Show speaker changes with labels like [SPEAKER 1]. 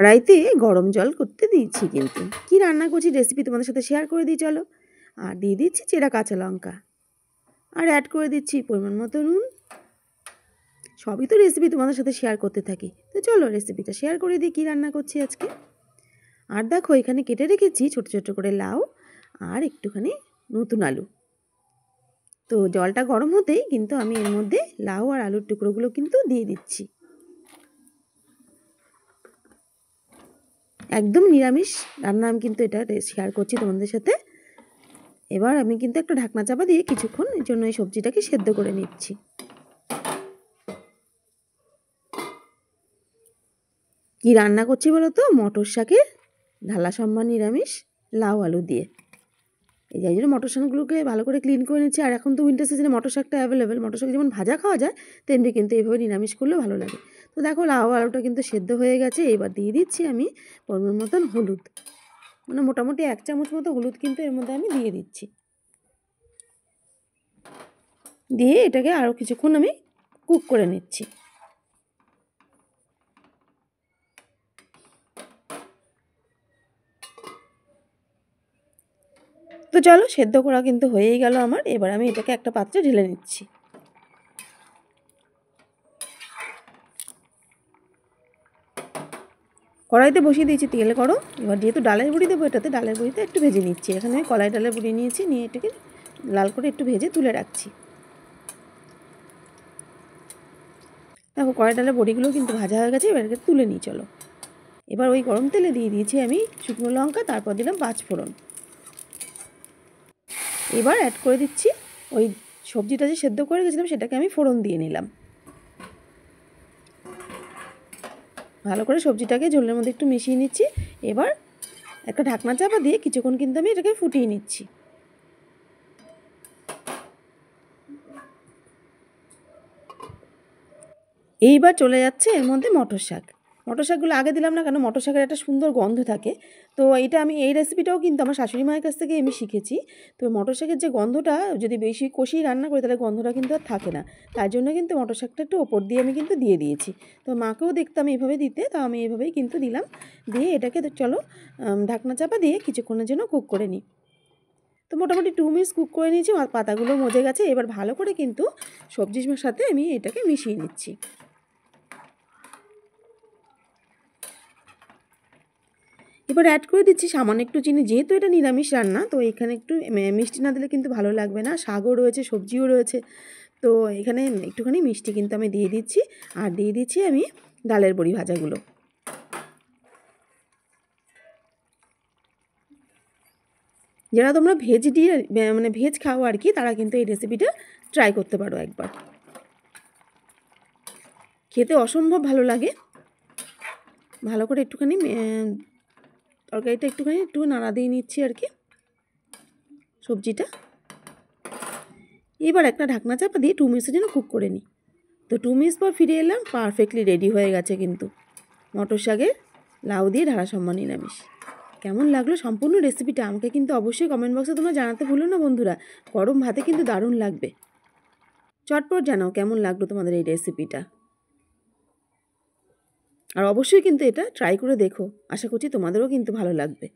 [SPEAKER 1] কড়াইতে গরম জল করতে দিয়েছি, কিন্তু কি রান্না করছি রেসিপি তোমাদের সাথে শেয়ার করে দিই চলো। আর দিয়ে দিচ্ছি চেরা কাঁচা লঙ্কা, আর অ্যাড করে দিচ্ছি পরিমাণ মতো নুন। সবই তো রেসিপি তোমাদের সাথে শেয়ার করতে থাকি, তো চলো রেসিপিটা শেয়ার করে দিই কী রান্না করছি আজকে। আর দেখো এখানে কেটে রেখেছি ছোট ছোট করে লাউ আর একটুখানি নতুন আলু। তো জলটা গরম হতেই কিন্তু আমি এর মধ্যে লাউ আর আলুর টুকরোগুলো কিন্তু দিয়ে দিচ্ছি। একদম নিরামিষ রান্না আমি কিন্তু এটা শেয়ার করছি তোমাদের সাথে। এবার আমি কিন্তু একটা ঢাকনা চাপা দিয়ে কিছুক্ষণ এর জন্য এই সবজিটাকে সেদ্ধ করে নিচ্ছি। কি রান্না করছি বলো তো? মটর শাকের ঢালা সম্মান নিরামিষ লাউ আলু দিয়ে। এই যাই জন্য মটর শাকগুলোকে ভালো করে ক্লিন করে নিচ্ছি। আর এখন তো উইন্টার সিজনে মটর শাকটা অ্যাভেলেবেল, মটর শাক যেমন ভাজা খাওয়া যায় তেমনি কিন্তু এইভাবে নিরামিষ করলেও ভালো লাগে। তো দেখো লাউ আলুটা কিন্তু সেদ্ধ হয়ে গেছে। এবার দিয়ে দিচ্ছি আমি পরিমাণ মতন হলুদ, মানে মোটামুটি 1 চামচ মতো হলুদ কিন্তু এর মধ্যে আমি দিয়ে দিচ্ছি। দিয়ে এটাকে আরও কিছুক্ষণ আমি কুক করে নিচ্ছি। তো চলো সেদ্ধ করা কিন্তু হয়েই গেল আমার। এবার আমি এটাকে একটা পাত্রে ঢেলে নিচ্ছি। কড়াইতে বসিয়ে দিয়েছি তেল গরম। এবার যেহেতু ডালের বড়ি দেবো এটাতে, ডালের বড়িতে একটু ভেজে নিচ্ছি। এখানে আমি কলাই ডালের বড়ি নিয়েছি, নিয়ে এটাকে লাল করে একটু ভেজে তুলে রাখছি। দেখো কলাই ডালের বড়িগুলো কিন্তু ভাজা হয়ে গেছে, এবার তুলে নিই চলো। এবার ওই গরম তেলে দিয়ে দিয়েছি আমি শুকনো লঙ্কা, তারপর দিলাম 5 ফোড়ন। এবার অ্যাড করে দিচ্ছি ওই সবজিটা যে সেদ্ধ করে গেছিলাম সেটাকে আমি ফোড়ন দিয়ে নিলাম। ভালো করে সবজিটাকে ঝোলের মধ্যে একটু মিশিয়ে নিচ্ছি। এবার একটা ঢাকনা চাপা দিয়ে কিছুক্ষণ কিন্তু আমি এটাকে ফুটিয়ে নিচ্ছি। এইবার চলে যাচ্ছে এর মধ্যে মটর শাক। মটর শাকগুলো আগে দিলাম না কেন, মটর শাকের একটা সুন্দর গন্ধ থাকে। তো এটা আমি এই রেসিপিটাও কিন্তু আমার শাশুড়ি মায়ের কাছ থেকে আমি শিখেছি। তো মটর শাকের যে গন্ধটা যদি বেশি কষিয়ে রান্না করি তাহলে গন্ধটা কিন্তু আর থাকে না। তার জন্য কিন্তু মটর শাকটা একটু ওপর দিয়ে আমি কিন্তু দিয়ে দিয়েছি। তো মাকেও দেখতাম এইভাবে দিতে, তো আমি এইভাবেই কিন্তু দিলাম। দিয়ে এটাকে চলো ঢাকনা চাপা দিয়ে কিছুক্ষণের জন্য কুক করে নিই। তো মোটামুটি 2 মিনিটস কুক করে নিয়েছি, আর পাতাগুলো মজে গেছে। এবার ভালো করে কিন্তু সবজির সাথে আমি এটাকে মিশিয়ে নিচ্ছি। এবার অ্যাড করে দিচ্ছি সামান্য একটু চিনি। যেহেতু এটা নিরামিষ রান্না, তো এখানে একটু মিষ্টি না দিলে কিন্তু ভালো লাগবে না। শাকও রয়েছে, সবজিও রয়েছে, তো এখানে একটুখানি মিষ্টি কিন্তু আমি দিয়ে দিচ্ছি। আর দিয়ে দিচ্ছি আমি ডালের বড়ি ভাজাগুলো। যারা তোমরা ভেজ দিয়ে মানে ভেজ খাও আর কি, তারা কিন্তু এই রেসিপিটা ট্রাই করতে পারো একবার। খেতে অসম্ভব ভালো লাগে। ভালো করে একটুখানি তরকারিটা একটু নাড়া দিয়ে নিচ্ছি আর কি সবজিটা। এবার একটা ঢাকনা চাপা দিয়ে 2 মিনিটের জন্য কুক করে নিই। তো 2 মিনিটস পর ফিরে এলাম, পারফেক্টলি রেডি হয়ে গেছে কিন্তু মটর শাকের লাউ দিয়ে ঢাড়া সম্মান নিরামিষ। কেমন লাগলো সম্পূর্ণ রেসিপিটা আমাকে কিন্তু অবশ্যই কমেন্ট বক্সে তোমরা জানাতে ভুলো না বন্ধুরা। গরম ভাতে কিন্তু দারুণ লাগবে। চটপট জানাও কেমন লাগলো তোমাদের এই রেসিপিটা। আর অবশ্যই কিন্তু এটা ট্রাই করে দেখো, আশা করছি তোমাদেরও কিন্তু ভালো লাগবে।